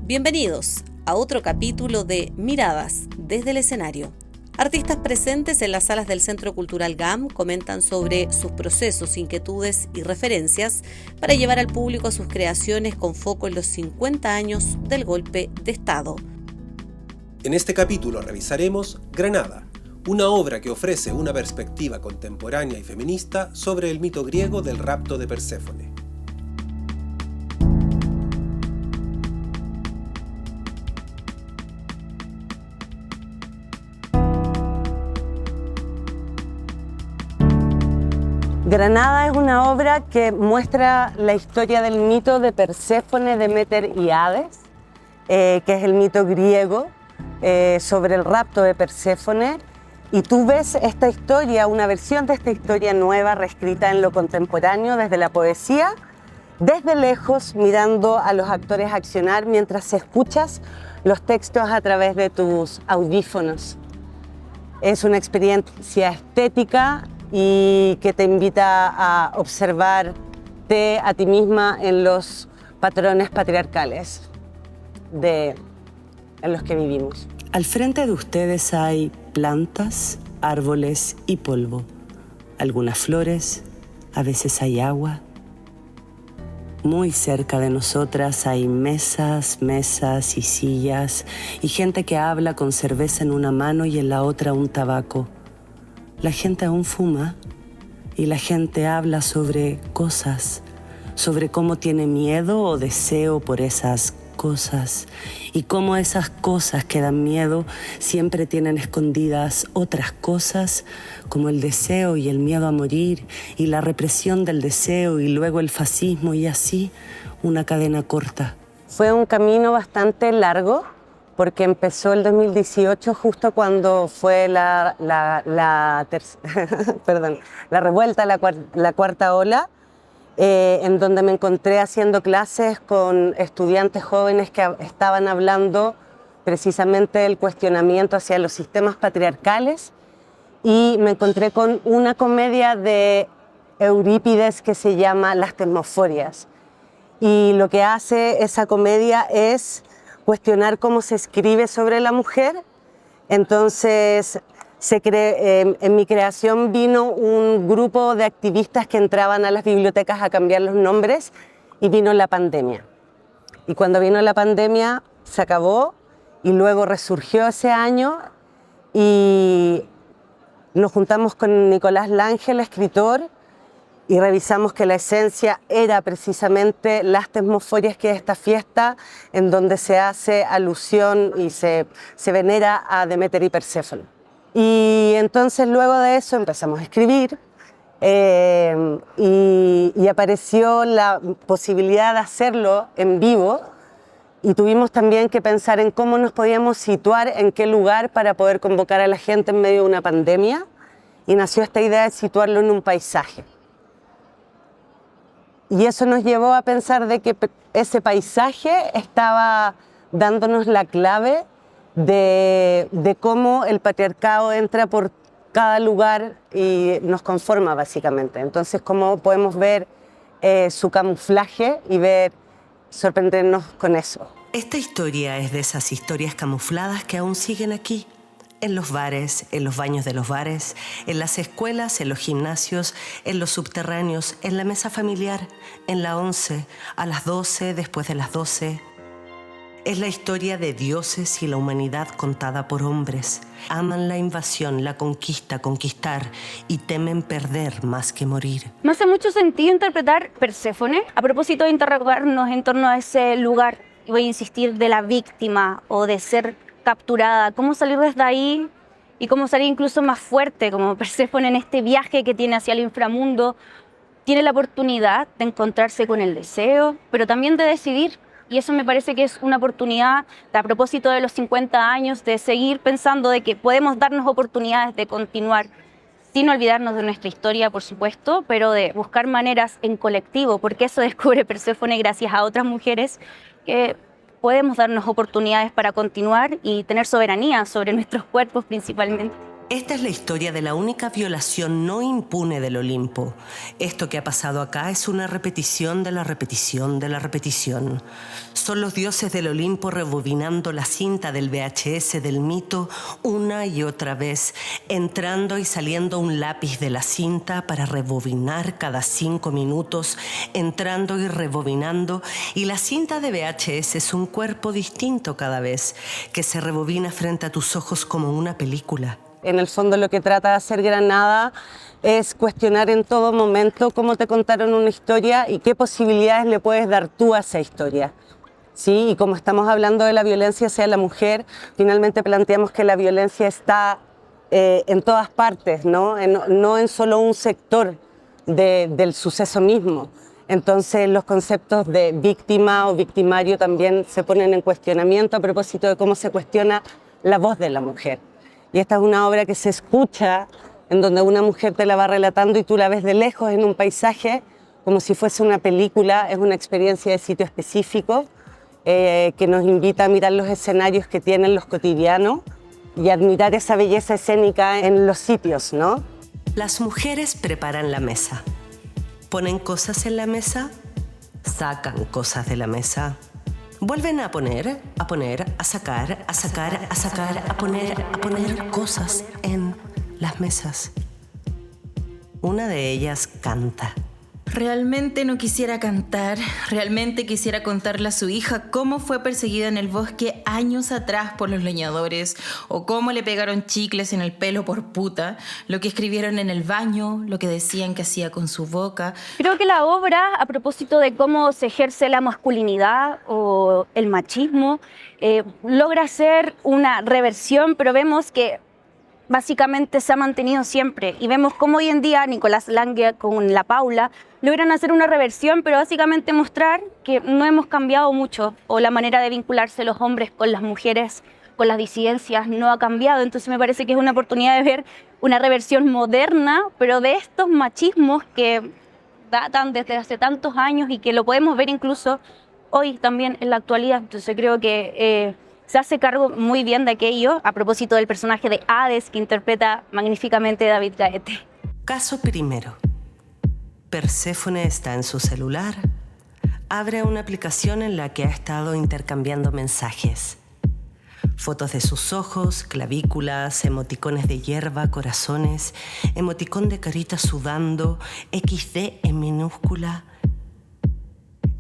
Bienvenidos a otro capítulo de Miradas desde el escenario. Artistas presentes en las salas del Centro Cultural GAM comentan sobre sus procesos, inquietudes y referencias para llevar al público a sus creaciones con foco en los 50 años del golpe de Estado. En este capítulo revisaremos Granada, una obra que ofrece una perspectiva contemporánea y feminista sobre el mito griego del rapto de Perséfone. Granada es una obra que muestra la historia del mito de Perséfone, Deméter y Hades, que es el mito griego sobre el rapto de Perséfone. Y tú ves esta historia, una versión de esta historia nueva, reescrita en lo contemporáneo desde la poesía, desde lejos, mirando a los actores accionar mientras escuchas los textos a través de tus audífonos. Es una experiencia estética y que te invita a observarte a ti misma en los patrones patriarcales en los que vivimos. Al frente de ustedes hay plantas, árboles y polvo. Algunas flores, a veces hay agua. Muy cerca de nosotras hay mesas y sillas y gente que habla con cerveza en una mano y en la otra un tabaco. La gente aún fuma y la gente habla sobre cosas, sobre cómo tiene miedo o deseo por esas cosas y cómo esas cosas que dan miedo siempre tienen escondidas otras cosas como el deseo y el miedo a morir y la represión del deseo y luego el fascismo y así una cadena corta. Fue un camino bastante largo porque empezó el 2018 justo cuando fue la revuelta, la cuarta ola, en donde me encontré haciendo clases con estudiantes jóvenes que estaban hablando precisamente del cuestionamiento hacia los sistemas patriarcales, y me encontré con una comedia de Eurípides que se llama Las Tesmoforias, y lo que hace esa comedia es cuestionar cómo se escribe sobre la mujer. Entonces, en mi creación vino un grupo de activistas que entraban a las bibliotecas a cambiar los nombres y vino la pandemia. Y cuando vino la pandemia se acabó y luego resurgió ese año y nos juntamos con Nicolás Lange, el escritor, y revisamos que la esencia era precisamente las tesmoforias, que es esta fiesta en donde se hace alusión y se venera a Deméter y Perséfone. Y entonces luego de eso empezamos a escribir y apareció la posibilidad de hacerlo en vivo, y tuvimos también que pensar en cómo nos podíamos situar, en qué lugar para poder convocar a la gente en medio de una pandemia, y nació esta idea de situarlo en un paisaje. Y eso nos llevó a pensar de que ese paisaje estaba dándonos la clave de cómo el patriarcado entra por cada lugar y nos conforma básicamente. Entonces, cómo podemos ver su camuflaje y sorprendernos con eso. Esta historia es de esas historias camufladas que aún siguen aquí. En los bares, en los baños de los bares, en las escuelas, en los gimnasios, en los subterráneos, en la mesa familiar, en la 11, a las 12, después de las 12. Es la historia de dioses y la humanidad contada por hombres. Aman la invasión, la conquista, conquistar y temen perder más que morir. Me hace mucho sentido interpretar Perséfone a propósito de interrogarnos en torno a ese lugar, y voy a insistir, de la víctima o de ser capturada, cómo salir desde ahí y cómo salir incluso más fuerte, como Perséfone en este viaje que tiene hacia el inframundo. Tiene la oportunidad de encontrarse con el deseo, pero también de decidir, y eso me parece que es una oportunidad, a propósito de los 50 años, de seguir pensando de que podemos darnos oportunidades de continuar, sin olvidarnos de nuestra historia, por supuesto, pero de buscar maneras en colectivo, porque eso descubre Perséfone gracias a otras mujeres, que podemos darnos oportunidades para continuar y tener soberanía sobre nuestros cuerpos principalmente. Esta es la historia de la única violación no impune del Olimpo. Esto que ha pasado acá es una repetición de la repetición de la repetición. Son los dioses del Olimpo rebobinando la cinta del VHS del mito una y otra vez, entrando y saliendo un lápiz de la cinta para rebobinar cada 5 minutos, entrando y rebobinando, y la cinta de VHS es un cuerpo distinto cada vez, que se rebobina frente a tus ojos como una película. En el fondo lo que trata de hacer Granada es cuestionar en todo momento cómo te contaron una historia y qué posibilidades le puedes dar tú a esa historia. Sí, y como estamos hablando de la violencia hacia la mujer, finalmente planteamos que la violencia está en todas partes, ¿no? No en solo un sector del suceso mismo. Entonces los conceptos de víctima o victimario también se ponen en cuestionamiento a propósito de cómo se cuestiona la voz de la mujer. Y esta es una obra que se escucha, en donde una mujer te la va relatando y tú la ves de lejos en un paisaje, como si fuese una película. Es una experiencia de sitio específico que nos invita a mirar los escenarios que tienen los cotidianos y admirar esa belleza escénica en los sitios, ¿no? Las mujeres preparan la mesa. Ponen cosas en la mesa, sacan cosas de la mesa. Vuelven a poner, a sacar, a poner cosas en las mesas. Una de ellas canta. Realmente no quisiera cantar, realmente quisiera contarle a su hija cómo fue perseguida en el bosque años atrás por los leñadores, o cómo le pegaron chicles en el pelo por puta, lo que escribieron en el baño, lo que decían que hacía con su boca. Creo que la obra, a propósito de cómo se ejerce la masculinidad o el machismo, logra hacer una reversión, pero vemos que básicamente se ha mantenido siempre. Y vemos cómo hoy en día Nicolás Lange con la Paula logran hacer una reversión, pero básicamente mostrar que no hemos cambiado mucho, o la manera de vincularse los hombres con las mujeres, con las disidencias, no ha cambiado. Entonces me parece que es una oportunidad de ver una reversión moderna, pero de estos machismos que datan desde hace tantos años y que lo podemos ver incluso hoy también en la actualidad. Entonces creo que se hace cargo muy bien de aquello, a propósito del personaje de Hades que interpreta magníficamente David Gaete. Caso primero. Perséfone está en su celular. Abre una aplicación en la que ha estado intercambiando mensajes. Fotos de sus ojos, clavículas, emoticones de hierba, corazones, emoticón de carita sudando, XD en minúscula.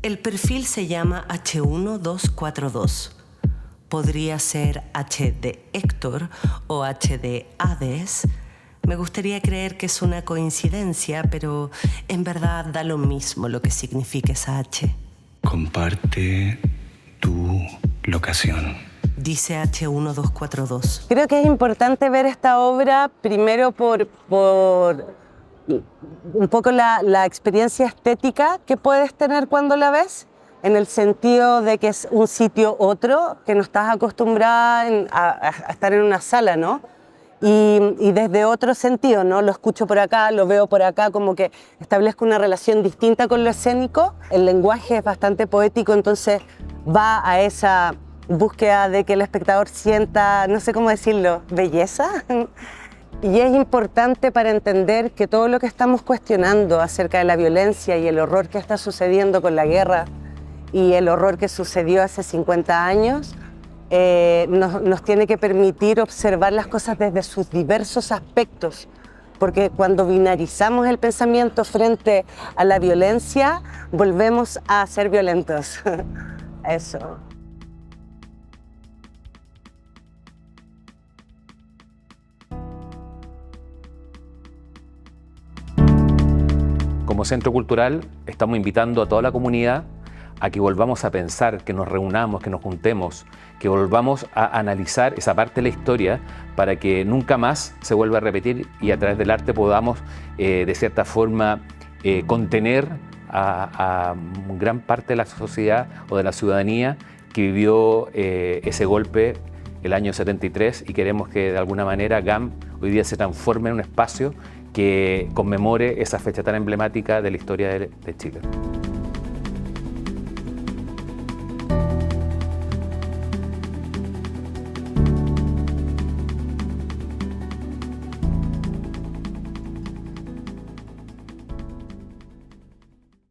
El perfil se llama H1242. Podría ser H de Héctor o H de Hades. Me gustaría creer que es una coincidencia, pero en verdad da lo mismo lo que significa esa H. Comparte tu locación. Dice H1242. Creo que es importante ver esta obra primero por un poco la experiencia estética que puedes tener cuando la ves, en el sentido de que es un sitio otro, que no estás acostumbrada a estar en una sala, ¿no? Y desde otro sentido, ¿no? Lo escucho por acá, lo veo por acá, como que establezco una relación distinta con lo escénico. El lenguaje es bastante poético, entonces va a esa búsqueda de que el espectador sienta, no sé cómo decirlo, belleza. Y es importante para entender que todo lo que estamos cuestionando acerca de la violencia y el horror que está sucediendo con la guerra y el horror que sucedió hace 50 años, nos tiene que permitir observar las cosas desde sus diversos aspectos, porque cuando binarizamos el pensamiento frente a la violencia, volvemos a ser violentos. Eso. Como Centro Cultural estamos invitando a toda la comunidad a que volvamos a pensar, que nos reunamos, que nos juntemos, que volvamos a analizar esa parte de la historia para que nunca más se vuelva a repetir y a través del arte podamos, de cierta forma, contener a gran parte de la sociedad o de la ciudadanía que vivió ese golpe el año 73 y queremos que de alguna manera GAM hoy día se transforme en un espacio que conmemore esa fecha tan emblemática de la historia de Chile.